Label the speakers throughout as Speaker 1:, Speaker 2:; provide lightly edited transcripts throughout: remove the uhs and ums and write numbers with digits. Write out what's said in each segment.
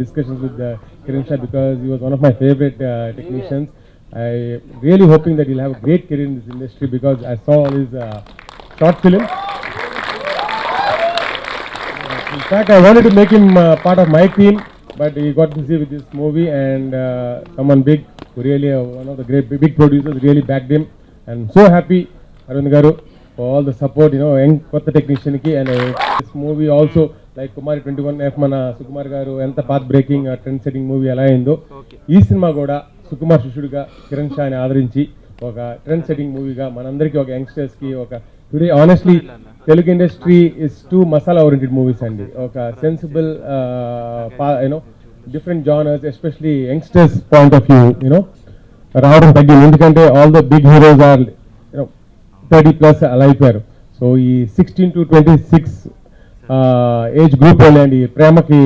Speaker 1: discussions with Kiran Shah because he was one of my favorite technicians. I really hoping that he'll have a great career in this industry because I saw all his short films. In fact, I wanted to make him part of my team, but he got busy with this movie, and someone big, who really one of the great big producers, really backed him. And so happy, Arvind Garu, for all the support, young kotta technician ki, and this movie also, like Kumari 21F, mana Sukumar Garu, enta path breaking, trend setting movie ala aindo. Ee cinema kuda Sukumar Shishuduga Kiran Shah ni aadarinchi oka trend setting movie ga manandariki oka youngsters ki oka today honestly Telugu industry is too masala oriented movies andi, oka sensible different genres, especially youngsters point of view, రావడం తగ్గింది. ఎందుకంటే all the big heroes are 30+ అలా అయిపోయారు. So ఈ 16 to 26 age group వాళ్ళు అండి ప్రేమకి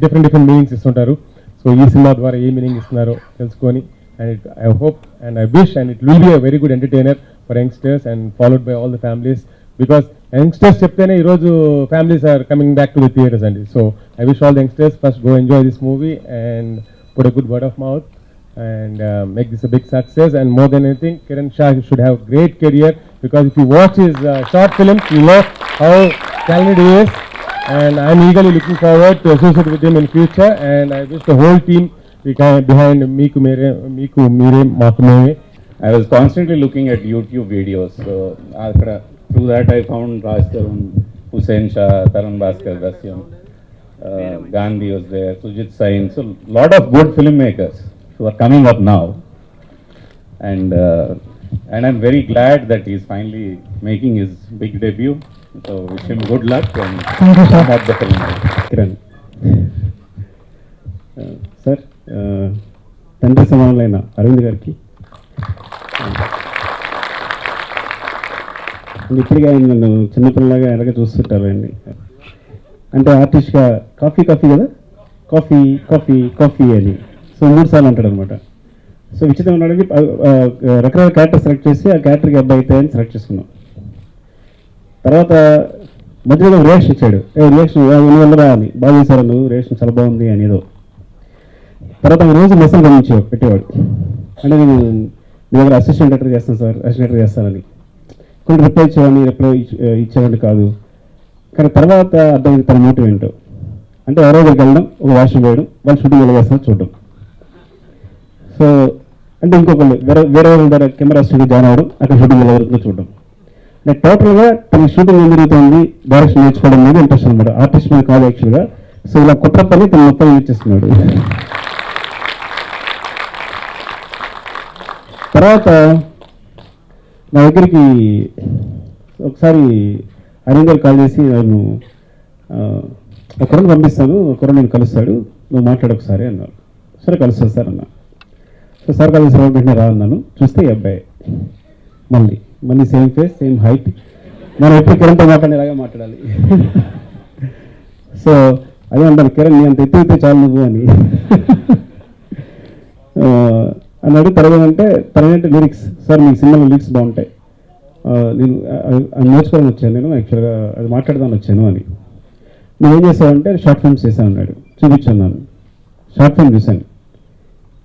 Speaker 1: different meanings ఇస్తుంటారు. సో ఈ సినిమా ద్వారా ఏ మీనింగ్ ఇస్తున్నారో తెలుసుకొని, and I hope and I wish and it will be a very good entertainer for youngsters and followed by all the families, because youngsters చెప్తేనే ఈరోజు families are coming back to the theatres అండి. So I wish all the youngsters first go enjoy this movie and put a good word of mouth and make this a big success. And more than anything, Kiran Shah should have a great career, because if you watch his short films, you know how talented he is, and I'm eagerly looking forward to associate with him in future. And I wish the whole team behind Meeku Mere Maaku Mere.
Speaker 2: I was constantly looking at YouTube videos, so through that I found Raj Tarun, Hussain Shah, Tarun Bhaskar, Dasyam, Gandhi was there, Sujit Sain, so lot of good filmmakers who are coming up now, and I'm very glad that he is finally making his big debut. So wish him good luck and have the film.
Speaker 3: Kiran sir, తండ్రి సమానులైన అరవింద్ గారికి ఇప్పటికే ఆయన నన్ను చిన్నపిల్లలాగా ఎలాగ చూస్తుంటారు అండి. అంటే ఆర్టిస్ట్గా కాఫీ కదా, కాఫీ కాఫీ కాఫీ అని సో 3 సార్లు అంటాడు అనమాట. సో విచిత్రం ఉన్నాడని రకరకాల క్యారెక్టర్ సెలెక్ట్ చేసి ఆ క్యారెక్టర్కి అబ్బాయి అయితే అని సెలెక్ట్ చేసుకున్నాం. తర్వాత మధ్యలో రియాక్షన్ ఇచ్చాడు, రియాక్షన్ వెళ్ళరా అని, బాగా చేశారు నువ్వు, రియాక్షన్ చాలా బాగుంది అని ఏదో. తర్వాత రోజు మెసేజ్ గమనించి పెట్టేవాడు, అంటే నేను మీ దగ్గర అసిస్టెంట్ డైరెక్టర్ చేస్తాను సార్, అసిస్టెంట్ డైరెక్టర్ చేస్తానని. కొన్ని రిప్లై ఇచ్చేవాడిని, రిప్లై ఇచ్చేవాడిని కాదు. కానీ తర్వాత అర్థమైంది తన మోటివ్ ఏంటో. అంటే ఎవరో దగ్గరికి వెళ్ళడం, ఒక వాష్రూమ్ వేయడం, వాళ్ళు షూటింగ్ ఎలా చేస్తారో చూడడం. సో అంటే ఇంకొకళ్ళు వేరే వాళ్ళ దగ్గర కెమెరా స్టూడియో జాయిన్ అవ్వడం, అక్కడ షూటింగ్ ఎలా జరుగుతుందో చూడడం. అంటే టోటల్గా తన షూటింగ్ ఏం జరుగుతుంది, డైరెక్షన్ నేర్చుకోవడం మీద ఇంట్రెస్ట్ అనమాట. ఆర్టిస్ట్ మీద కాదు యాక్చువల్గా. సో ఇలా కొత్త పని తను మొత్తం ఇచ్చేస్తున్నాడు. తర్వాత నా దగ్గరికి ఒకసారి అరవింద్ గారు కాల్ చేసి, నేను ఒకరిని పంపిస్తాను, ఒకరు నేను కలుస్తాడు, నువ్వు మాట్లాడు ఒకసారి అన్నారు. సరే కలుస్తాను సార్ అన్నా. సో సార్ కాల్ చేసి వెంటనే రా అన్నాను. చూస్తే ఈ అబ్బాయి మళ్ళీ సేమ్ ఫేస్, సేమ్ హైట్, మనం ఎప్పుడు కిరణ్తో మాట్లాడేలాగా మాట్లాడాలి. సో అదే అంటాను, కిరణ్ నీ అంత ఎత్తితే చాలు నువ్వు అని అన్నాడు. తర్వాత అంటే తనంటే లిరిక్స్, సార్ మీ సినిమాలో లిరిక్స్ బాగుంటాయి, నేను నేర్చుకోవడానికి వచ్చాను, నేను యాక్చువల్గా అది మాట్లాడదామని వచ్చాను అని. నేను ఏం చేశానంటే షార్ట్ ఫిల్మ్స్ చేశాను అన్నాడు. చూపించున్నాను, షార్ట్ ఫిల్మ్ చూశాను.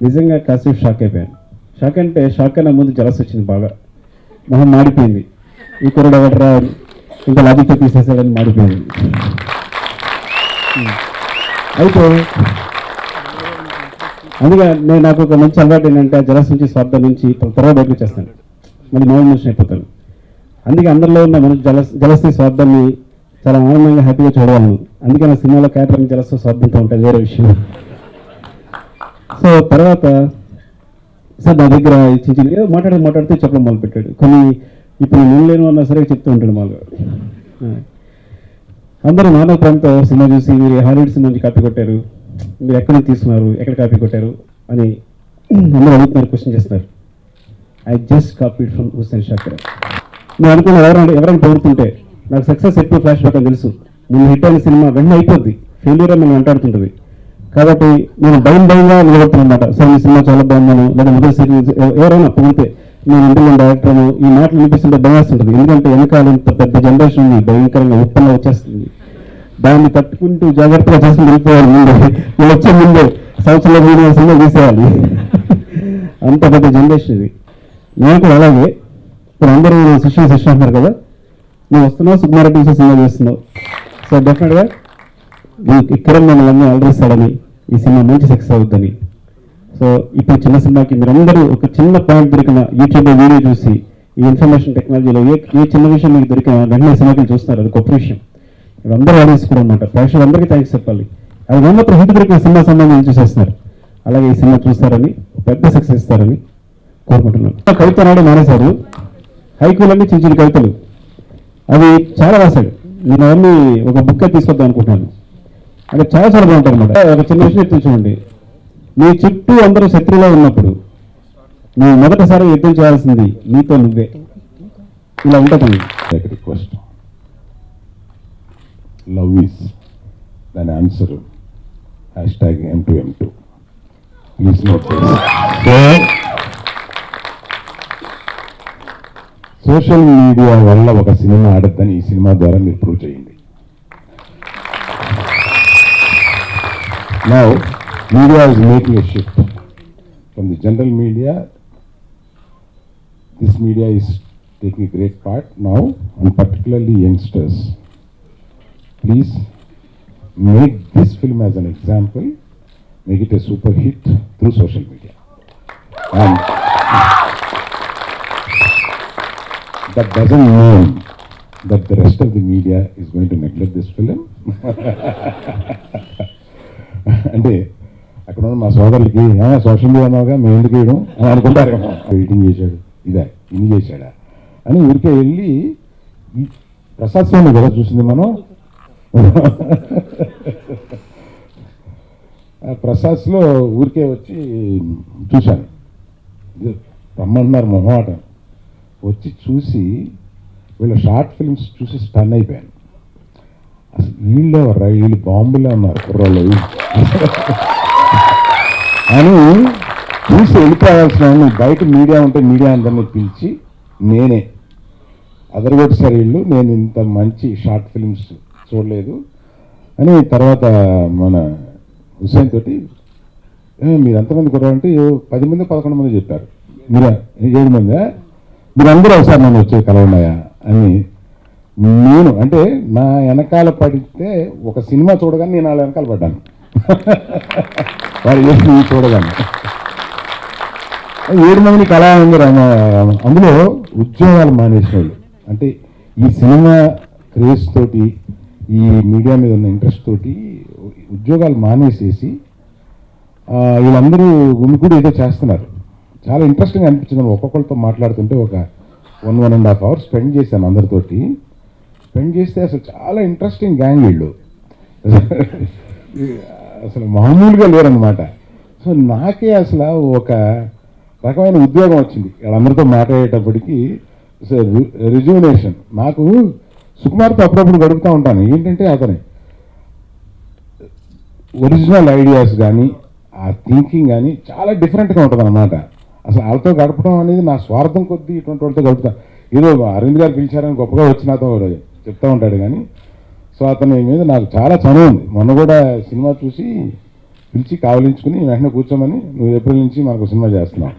Speaker 3: నిజంగా కాసేపు షాక్ అయిపోయాను. షాక్ అంటే షాక్ అయినా ముందు జలస్ వచ్చింది, బాగా మొహం మాడిపోయింది. ఈ కుర్రాడు ఎవడరా ఇంకా లాజిక్తో తీసేసాడని మాడిపోయింది. అయితే అందుకే నాకు ఒక మంచి అలవాటు ఏంటంటే జలస్ నుంచి స్వార్థం నుంచి త్వరగా బయటకు వచ్చేస్తాను, మళ్ళీ మామూలు మనిషి అయిపోతాను. అందుకే అందరిలో ఉన్న మన జలస్ని స్వార్థాన్ని చాలా ఆనందంగా హ్యాపీగా చూడగలను. అందుకే నా సినిమాలో క్యారెక్టర్ జలస్ స్వార్థంతో ఉంటుంది, వేరే విషయం. సో తర్వాత సార్ నా దగ్గర చిన్న మాట్లాడుతూ చెప్పడం మొదలుపెట్టాడు. కొన్ని ఇప్పుడు నేను లేను అన్నా సరే చెప్తూ ఉంటాడు మామూలుగా. అందరూ మానవ ప్రేమతో సినిమా చూసి మీరు హాలీవుడ్ సినిమా నుంచి కాపీ కొట్టారు, మీరు ఎక్కడి నుంచి తీసుకున్నారు, ఎక్కడ కాపీ కొట్టారు అని అందరూ అడుగుతున్నారు, క్వశ్చన్ చేస్తున్నారు. I just copied from Hussain Shah. నేను అనుకున్నా ఎవరైనా పొగుడుతుంటే నాకు సక్సెస్ ఎక్కువ ఫ్లాష్ బ్యాక్ అని తెలుసు. నేను హిట్ అయిన సినిమా వెంటనే అయిపోద్ది, ఫెయిల్యూర్ అని మనం వెంటాడుతుంటుంది. కాబట్టి నేను భయంగా నిలబడుతున్నమాట. సార్ మీ సినిమా చాలా బాగున్నాను, లేదా మొదటి సిరీస్ ఎవరైనా పొగితే నేను ఇంటర్వ్యూ డైరెక్టర్ను ఈ మాటలు వినిపిస్తుంటే భయం వేస్తుంటుంది. ఎందుకంటే వెనకాల ఇంత పెద్ద జనరేషన్ ఉంది, భయంకరంగా ఉత్పన్నం వచ్చేస్తుంది. దాన్ని తట్టుకుంటూ జాగ్రత్తగా చేసి వెళ్ళిపోవాలి. ముందు వీళ్ళు వచ్చే ముందే సంవత్సరంలో 3 సినిమా తీసేయాలి. అంత పెద్ద జనరేషన్ ఇది. నేను కూడా అలాగే ఇప్పుడు అందరూ శిష్యులు అంటున్నారు కదా, నువ్వు వస్తున్నావు సుకుమారెడ్డి సినిమా చేస్తున్నావు, సో డెఫినెట్గా కిరణ్ మమ్మల్ని అన్నీ అలరిస్తాడని ఈ సినిమా మంచి సక్సెస్ అవుతుందని. సో ఇప్పుడు చిన్న సినిమాకి మీరందరూ ఒక చిన్న పాయింట్ దొరికిన యూట్యూబ్లో వీడియో చూసి ఈ ఇన్ఫర్మేషన్ టెక్నాలజీలో ఏ చిన్న విషయం మీకు దొరికిన వెంటనే సినిమాకి చూస్తున్నారు, అది గొప్ప విషయం. ఇప్పుడు అందరూ ఆడియన్స్ కూడా అనమాట, ప్రేక్షకులందరికీ థ్యాంక్స్ చెప్పాలి. అది మాత్రం హిట్ దొరికిన సినిమా సంబంధించి చూసేస్తున్నారు. అలాగే ఈ సినిమా చూస్తారని, పెద్ద సక్సెస్ ఇస్తారని కోరుకుంటున్నాను. కవిత నాడు మానేశారు, హైకూలన్నీ చిన్న చిన్న కవితలు అవి చాలా రాశాడు. నేను అవన్నీ ఒక బుక్ తీసుకొద్దాం అనుకుంటున్నాను. అంటే చాలా చాలా బాగుంటుంది అనమాట. ఒక చిన్న విషయం ఎత్తుని చూడండి, నీ చుట్టూ అందరూ శత్రువులో ఉన్నప్పుడు నువ్వు మొదటిసారి యుద్ధం చేయాల్సింది నీతో నువ్వే. ఇలా ఉంటుంది.
Speaker 4: రిక్వెస్ట్, లవ్ ఈస్ దాని answer #M2M2. Please note social media వల్ల ఒక సినిమా ఆడద్దని ఈ సినిమా ద్వారా మీరు ప్రూవ్ చేయండి. Now, media is making a shift from the general media. This media is taking a great part now, and particularly youngsters. Please make this film as an example, make it a super hit through social media. And that doesn't mean that the rest of the media is going to neglect this film. అంటే అక్కడ ఉన్న మా సోదరులకి social media అన్నావుగా మేము ఎందుకు వేయడం అని అనుకుంటారేమో. ఎడిటింగ్ చేశాడు, ఇన్ని చేశాడా అని ఊరికే వెళ్ళి ప్రసాద్ స్వామి కదా చూసింది మనం. ప్రసాద్స్లో ఊరికే వచ్చి చూశాను, రమ్మంటున్నారు మొహమాట వచ్చి చూసి వీళ్ళ షార్ట్ ఫిల్మ్స్ చూసి స్టన్ అయిపోయాను. అసలు వీళ్ళు బాంబులే ఉన్నారు కుర్రోళ్ళు అని చూసి వెళ్ళిపోవాల్సిన బయట మీడియా ఉంటే మీడియా అందరినీ పిలిచి నేనే అదరగొట్టేసారు వీళ్ళు, నేను ఇంత మంచి షార్ట్ ఫిల్మ్స్ చూడలేదు అని. తర్వాత మన హుస్సేన్ తోటి మీరు ఎంతమంది కుర్రాలంటే 10 మంది 11 మంది చెప్పారు, మీరు 7 మంది, మీరు అందరూ ఒకసారి నన్ను వచ్చే కలవన్నాయా అని. నేను అంటే నా వెనకాల పడితే ఒక సినిమా చూడగానే నేను వాళ్ళ వెనకాల పడ్డాను. వారు చేసి చూడగానే 7 మందిని కళా అందరూ అందులో ఉద్యోగాలు మానేసిన వాళ్ళు, అంటే ఈ సినిమా క్రేజ్ తోటి ఈ మీడియా మీద ఉన్న ఇంట్రెస్ట్ తోటి ఉద్యోగాలు మానేసేసి వీళ్ళందరూ గుమికూడి ఏదో చేస్తున్నారు. చాలా ఇంట్రెస్టింగ్ అనిపించింది. ఒక్కొక్కరితో మాట్లాడుతుంటే ఒక 1.5 hours స్పెండ్ చేశాను అందరితోటి. స్పెండ్ చేస్తే అసలు చాలా ఇంట్రెస్టింగ్ గ్యాంగ్ వీళ్ళు, అసలు మామూలుగా లేరనమాట. సో నాకే అసలు ఒక రకమైన ఉద్యోగం వచ్చింది వాళ్ళందరితో మాట్లాడేటప్పటికి. రిజ్యూనేషన్ నాకు సుకుమార్తో అప్పుడప్పుడు గడుపుతూ ఉంటాను. ఏంటంటే అతని ఒరిజినల్ ఐడియాస్ కానీ ఆ థింకింగ్ కానీ చాలా డిఫరెంట్గా ఉంటుంది అనమాట. అసలు వాళ్ళతో గడపడం అనేది నా స్వార్థం కొద్దీ ఇటువంటి వాళ్ళతో గడుపుతా. ఏదో అరవింద్ గారు పిలిచారని గొప్పగా వచ్చినాతో చెప్తూ ఉంటాడు కానీ, సో అతని మీద నాకు చాలా చనువు ఉంది. మొన్న కూడా సినిమా చూసి పిలిచి కావలించుకుని వెంటనే కూర్చోమని, నువ్వు ఏప్రిల్ నుంచి మనకు సినిమా చేస్తున్నావు.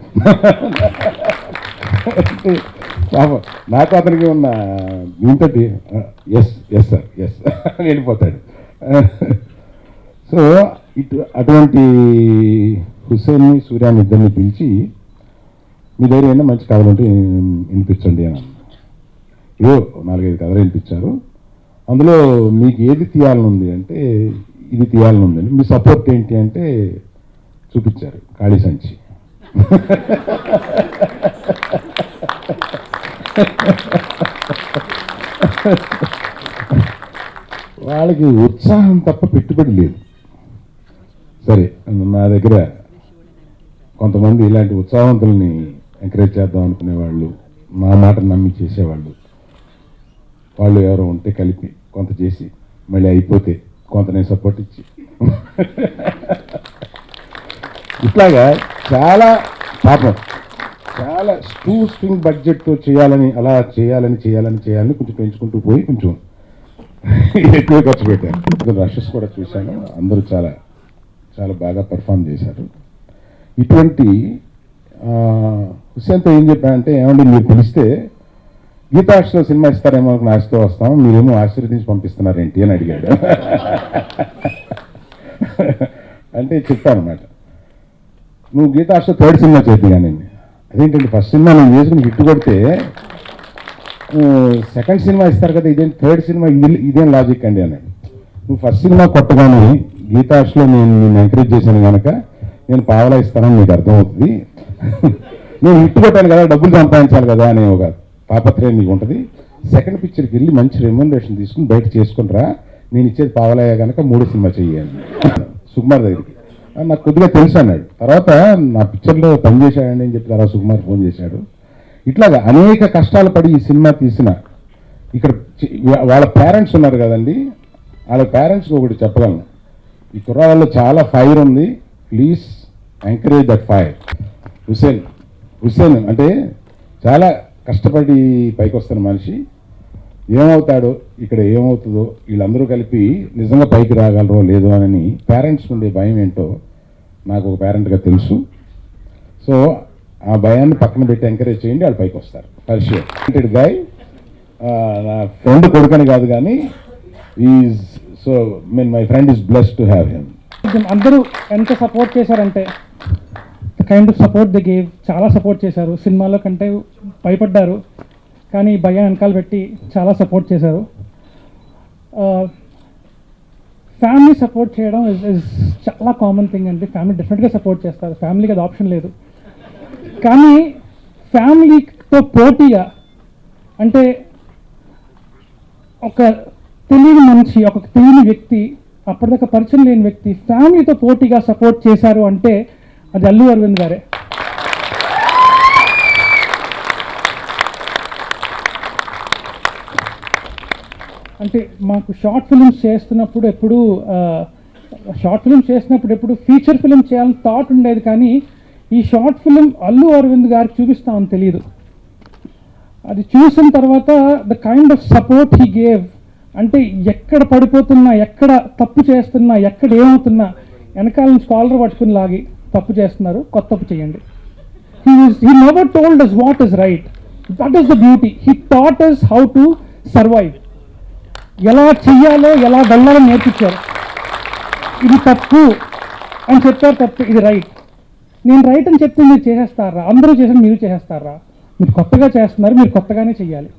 Speaker 4: నాకు అతనికి ఉన్న దీంతో ఎస్ సార్ అని వెళ్ళిపోతాడు. సో అటువంటి హుస్సేన్ని సూర్యాన్ని ఇద్దరిని పిలిచి మీ దగ్గర ఏమైనా మంచి కథలు ఉంటే వినిపించండి అని. ఏదో 4-5 కథలు వినిపించారు. అందులో మీకు ఏది తీయాలని ఉంది అంటే ఇది తీయాలని ఉందని, మీ సపోర్ట్ ఏంటి అంటే చూపించారు ఖాళీ సంచి. వాళ్ళకి ఉత్సాహం తప్ప పెట్టుబడి లేదు. సరే, నా దగ్గర కొంతమంది ఇలాంటి ఉత్సాహవంతుల్ని ఎంకరేజ్ చేద్దాం అనుకునేవాళ్ళు, నా మాట నమ్మి చేసేవాళ్ళు, వాళ్ళు ఎవరో ఉంటే కలిపి కొంత చేసి మళ్ళీ అయిపోతే కొంత నేను సపోర్ట్ ఇచ్చి ఇట్లాగా చాలా పాపం చాలా స్ట్రింగ్ బడ్జెట్తో చేయాలని, అలా చేయాలని కొంచెం పెంచుకుంటూ పోయి కొంచెం ఎక్కువ ఖర్చు పెట్టాను. రషెస్ కూడా చూశాను, అందరూ చాలా చాలా బాగా పెర్ఫామ్ చేశారు. ఇటువంటి హుస్సేన్తో ఏం చెప్పానంటే, ఏమంటే మీరు పిలిస్తే గీతాక్షలో సినిమా ఇస్తారేమో నాకు ఆశతో వస్తాం, మీరేమో ఆశీర్వదించి పంపిస్తున్నారేంటి అని అడిగాడు. అంటే చెప్పానమాట, నువ్వు గీతాక్షలో థర్డ్ సినిమా చేద్ది కానీ, అదేంటండి ఫస్ట్ సినిమా నేను చేసుకుని హిట్ కొడితే సెకండ్ సినిమా ఇస్తారు కదా, ఇదేం థర్డ్ సినిమా, ఇదేం లాజిక్ అండి అన్నాడు. నువ్వు ఫస్ట్ సినిమా కొట్టగానే గీతాష్లో నేను ఎంకరేజ్ చేశాను కనుక నేను పావలా ఇస్తానని నీకు అర్థమవుతుంది. నేను హిట్ కొట్టాను కదా, డబ్బులు సంపాదించాలి కదా అనే ఒక తాపత్రయం నీకు ఉంటుంది. సెకండ్ పిక్చర్కి వెళ్ళి మంచి రెమ్యూనరేషన్ తీసుకుని బయట చేసుకుని రా, నేను ఇచ్చేది పావలయ్యా కనుక 3 సినిమా చెయ్యాలి సుకుమార్ దగ్గరికి. నాకు కొద్దిగా తెలుసు అన్నాడు. తర్వాత నా పిక్చర్లో పనిచేశాడండి అని చెప్పి తర్వాత సుకుమార్ ఫోన్ చేశాడు. ఇట్లాగా అనేక కష్టాలు పడి ఈ సినిమా తీసిన ఇక్కడ వాళ్ళ పేరెంట్స్ ఉన్నారు కదండి, వాళ్ళ పేరెంట్స్కి ఒకటి చెప్పగలను, ఈ కుర్రాళ్ళలో చాలా ఫైర్ ఉంది, please encourage that fire. Hussain అంటే చాలా కష్టపడి పైకి వస్తున్న మనిషి, ఏమవుతాడో ఇక్కడ ఏమవుతుందో వీళ్ళందరూ కలిపి నిజంగా పైకి రాగలరో లేదో అని పేరెంట్స్ ఉండే భయం ఏంటో నాకు ఒక పేరెంట్గా తెలుసు. సో ఆ భయాన్ని పక్కన పెట్టి ఎంకరేజ్ చేయండి, వాళ్ళు పైకి వస్తారు ఫర్ ష్యూర్. గాయ్ నా ఫ్రెండ్ కొడుకని కాదు కానీ is so my friend is blessed to have him.
Speaker 5: అందరూ ఎంత సపోర్ట్ చేశారంటే, the kind of support the gave, చాలా సపోర్ట్ చేశారు. సినిమాలో కంటే భయపడ్డారు కానీ భయం వెనకాల పెట్టి చాలా సపోర్ట్ చేశారు. ఫ్యామిలీ సపోర్ట్ చేయడం ఇస్ చాలా కామన్ థింగ్ అండి. ఫ్యామిలీ డెఫినెట్గా సపోర్ట్ చేస్తారు, ఫ్యామిలీకి అది ఆప్షన్ లేదు. కానీ ఫ్యామిలీతో పోటీగా అంటే ఒక తెలియని మనిషి, ఒక తెలియని వ్యక్తి, అప్పటిదాకా పరిచయం లేని వ్యక్తి ఫ్యామిలీతో పోటీగా సపోర్ట్ చేశారు అంటే అది అల్లు అరవింద్ గారే. అంటే మాకు షార్ట్ ఫిల్మ్స్ చేస్తున్నప్పుడు ఎప్పుడు ఫీచర్ ఫిల్మ్ చేయాలని థాట్ ఉండేది, కానీ ఈ షార్ట్ ఫిల్మ్ అల్లు అరవింద్ గారికి చూపిస్తామని తెలియదు. అది చూసిన తర్వాత the kind of support he gave, అంటే ఎక్కడ పడిపోతున్నా, ఎక్కడ తప్పు చేస్తున్నా, ఎక్కడ ఏమవుతున్నా వెనకాల నుంచి కాలర్ పట్టుకుని లాగి తప్పు చేస్తున్నారు, కొత్త తప్పు చేయండి. He never told us what is right. That is the beauty. He taught us how to survive. ఎలా చెయ్యాలో, ఎలా వెళ్ళాలో నేర్పించారు. ఇది తప్పు అని చెప్పారు, తప్పు, ఇది రైట్. నేను రైట్ అని చెప్తే మీరు చేసేస్తారా? అందరూ చేసి మీరు చేసేస్తారా? మీరు కొత్తగా చేస్తున్నారు, మీరు కొత్తగానే చెయ్యాలి.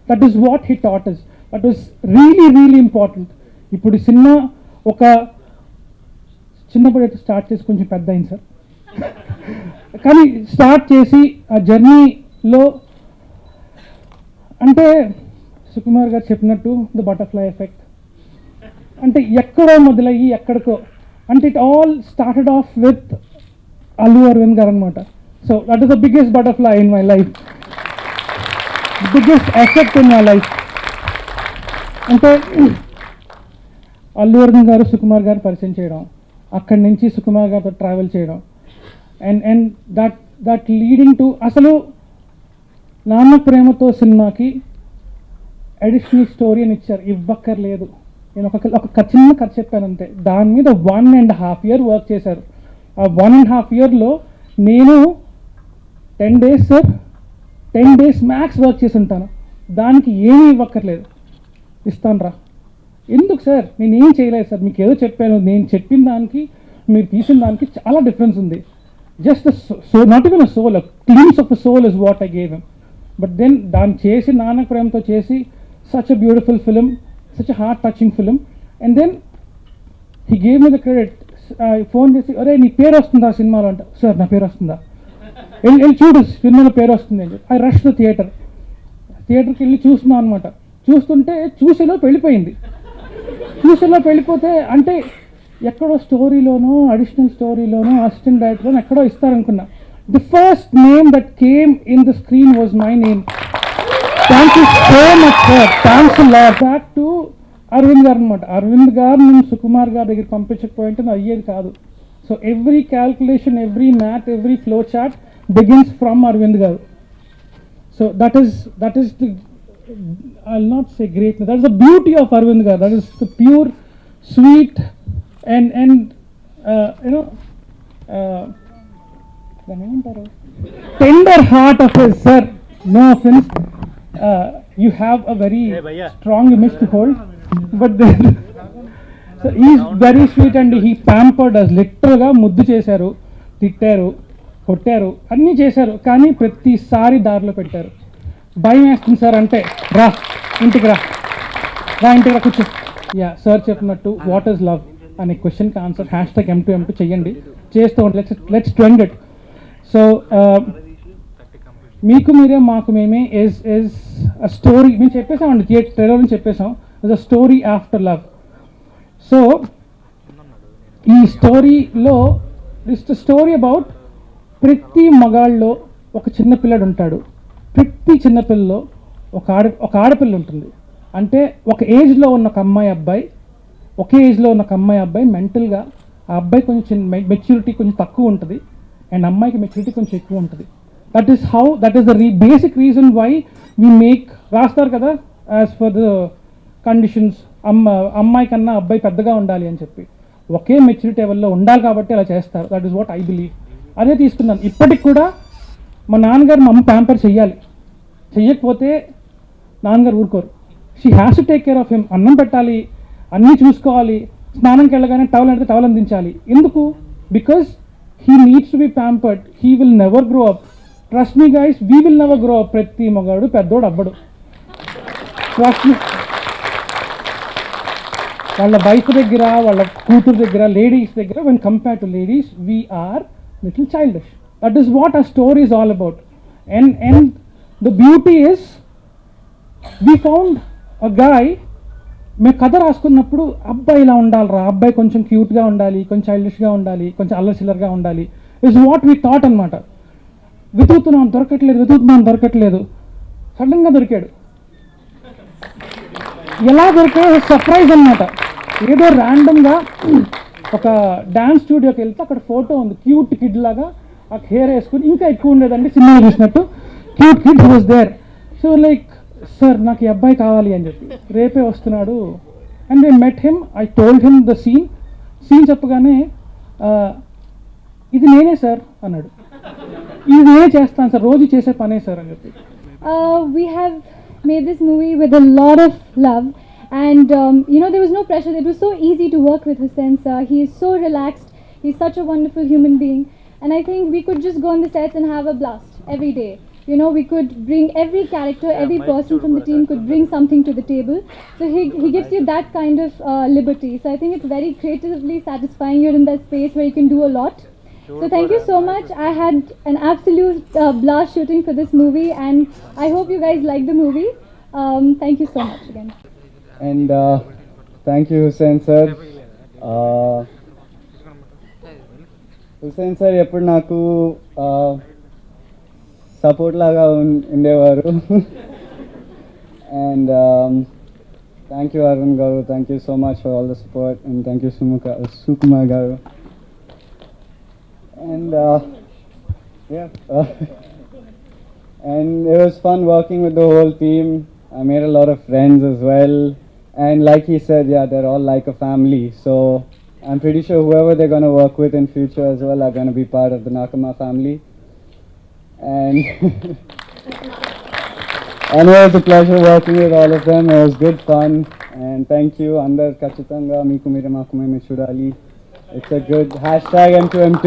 Speaker 5: That is what he taught us. That was really really important. ఇప్పుడు ఈ సినిమా ఒక చిన్నప్పుడు అయితే స్టార్ట్ చేసి కొంచెం పెద్ద అయింది సార్, కానీ స్టార్ట్ చేసి ఆ జర్నీలో అంటే సుకుమార్ గారు చెప్పినట్టు ద బటర్ఫ్లై ఎఫెక్ట్, అంటే ఎక్కడో మొదలయ్యి ఎక్కడికో, అంటే it all started off with Allu Aravind garu అనమాట. So that is the biggest butterfly in my life, biggest effect in my life. అంటే అల్లు అరవింద్ గారు సుకుమార్ గారు పరిచయం చేయడం, అక్కడి నుంచి సుకుమార్ గారితో ట్రావెల్ చేయడం, అండ్ దట్ లీడింగ్ టు అసలు నాన్న ప్రేమతో సినిమాకి అడిషనల్ స్టోరీ అని ఇచ్చారు, ఇవ్వక్కర్లేదు. నేను ఒక చిన్న కథ చెప్పాను అంతే, దాని మీద 1.5 year వర్క్ చేశారు. ఆ 1.5 yearలో నేను 10 days sir, 10 days max work చేసి ఉంటాను. దానికి ఏమీ ఇవ్వక్కర్లేదు, ఇస్తాను రా. ఎందుకు సార్? నేను ఏం చేయలేదు సార్, మీకు ఏదో చెప్పాను. నేను చెప్పిన దానికి మీరు తీసిన దానికి చాలా డిఫరెన్స్ ఉంది. Just so not even a soul, cleanse of a soul is what I gave him. But then దాన్ని చేసి నాన్న ప్రేమతో చేసి such a beautiful film, such a heart touching film, and then he gave me the credit. Phone చేసి, అరే నీ పేరు వస్తుందా సినిమాలో అంట. సార్ నా పేరు వస్తుందా? వెళ్ళి చూడు సినిమాలో పేరు వస్తుంది అని చెప్పి ఐ రష్ ద థియేటర్కి వెళ్ళి చూస్తున్నాను అనమాట. చూస్తుంటే చూసేలోపు వెళ్ళిపోయింది. చూసేలోపు వెళ్ళిపోతే అంటే ఎక్కడో స్టోరీలోనో అడిషనల్ స్టోరీలోనో అసిస్టెంట్ డైరెక్టర్లోనో ఎక్కడో ఇస్తారనుకున్నా. The first name that came in the screen was my name. Thank you so much sir, thanks lot. Back to Aravind garu అనమాట. అరవింద్ గారు నేను సుకుమార్ గారి దగ్గర పంపించకపోయింటే అది అయ్యేది కాదు. So every calculation, every math, every flow chart begins from Aravind garu. So that is the I'll not say greatness. That's the beauty of Arvind garu. That is the pure, sweet, and you know, దాన్ని ఏమంటారు, tender heart of his, sir. No offense. You have a very strong image to hold, but then, so he's very sweet and he pampered us. లిటరల్గా ముద్దు చేశారు, తిట్టారు, కొట్టారు, అన్నీ చేశారు, కానీ ప్రతిసారి దారిలో పెట్టారు. భయం వేస్తుంది సార్ అంటే, రా ఇంటికి రా, ఇంటికి రా కూర్చో. యా సార్ చెప్పినట్టు వాట్ ఈస్ లవ్ అనే క్వశ్చన్కి ఆన్సర్ #M2M2 చెయ్యండి, చేస్తూ ఉంటే లెట్స్ ట్రెండ్ ఇట్. సో మీకు మీరే మాకు మేమే is a story. మేము చెప్పేసామండి, ట్రైలర్ నుంచి చెప్పేసాం, is a story after love. So ఈ స్టోరీలో ఇట్స్ ద స్టోరీ అబౌట్ ప్రతి మగాళ్ళలో ఒక చిన్నపిల్లడు ఉంటాడు, ప్రతి చిన్నపిల్లలో ఒక ఆడపిల్ల ఉంటుంది. అంటే ఒక ఏజ్లో ఉన్న ఒక అమ్మాయి అబ్బాయి, ఒకే ఏజ్లో ఉన్న ఒక అమ్మాయి అబ్బాయి మెంటల్గా ఆ అబ్బాయి కొంచెం మెచ్యూరిటీ కొంచెం తక్కువ ఉంటుంది అండ్ అమ్మాయికి మెచ్యూరిటీ కొంచెం ఎక్కువ ఉంటుంది. That is the basic reason why we make, రాస్తారు కదా యాజ్ ఫర్ ద కండిషన్స్, అమ్మాయి కన్నా అబ్బాయి పెద్దగా ఉండాలి అని చెప్పి, ఒకే మెచ్యూరిటీ లెవెల్లో ఉండాలి కాబట్టి అలా చేస్తారు. That is what I believe. అదే తీసుకున్నాను. ఇప్పటికి కూడా మా నాన్నగారు మా అమ్మ ప్యాంపర్ చెయ్యాలి, చెయ్యకపోతే నాన్నగారు ఊరుకోరు. She has to take care of him. అన్నం పెట్టాలి, అన్నీ చూసుకోవాలి, స్నానంకి వెళ్ళగానే టవల్ అంటే టవల్ అందించాలి. ఎందుకు? Because he needs to be pampered. He will never grow up. Trust me guys, we will never grow up. ప్రతి మగాడు పెద్దోడు అవ్వడు. Trust me. వాళ్ళ వైఫ్ దగ్గర, వాళ్ళ కూతురు దగ్గర, లేడీస్ దగ్గర, when compare to ladies we're little childish. That is what ఆ story is all about. And the beauty is we found a guy. మేము కథ రాసుకున్నప్పుడు అబ్బాయి ఇలా ఉండాలిరా, అబ్బాయి కొంచెం క్యూట్గా ఉండాలి, కొంచెం చైల్డిష్గా ఉండాలి, కొంచెం అల్లచిల్లరగా ఉండాలి, ఇస్ వాట్ వీ థాట్ అనమాట. వెతుకుతున్నాం దొరకట్లేదు. సడన్గా దొరికాడు. ఎలా దొరికాడు సర్ప్రైజ్ అనమాట. ఏదో ర్యాండమ్గా ఒక డ్యాన్స్ స్టూడియోకి వెళ్తే అక్కడ ఫోటో ఉంది, క్యూట్ కిడ్ లాగా, ఆ హెయిర్ వేసుకుని, ఇంకా ఎక్కువ ఉండేదండి సినిమాలో చూసినట్టు, cute kid was there. So like, sir నాకు ఈ అబ్బాయి కావాలి అని చెప్పి, రేపే వస్తున్నాడు. And they met him. I told him the scene చెప్పగానే ఇది నేనే సార్ అన్నాడు. ఇది నేనే చేస్తాను సార్, రోజు చేసే పనే సార్ అని చెప్పి.
Speaker 6: We have made this movie with a lot of love, and there was no pressure. It was so easy to work with Hussain sir. He is so relaxed. He's such a wonderful human being, and I think we could just go on the sets and have a blast every day. We could bring every character, every person from the team could bring something to the table. So he gives you that kind of liberty. So I think it's very creatively satisfying. You're in that space where you can do a lot. So thank you so much. I had an absolute blast shooting for this movie, and I hope you guys like the movie. Thank you so much again.
Speaker 7: And thank you, Hussain sir. Hussain sir ఎప్పుడు నాకు support లాగా ఉండేవారు. And thank you Arun గారు, thank you so much for all the support, and thank you Sukumar గారు. And and it was fun working with the whole team. I made a lot of friends as well, and like he said, yeah, they're all like a family. So I'm pretty sure whoever they're going to work with in future as well are going to be part of the Nakama family. And and it was a pleasure working with all of them. It was good fun, and thank you. Andar Kachitanga Miku Mire Maku Meme Chudali. It's a good #M2M2.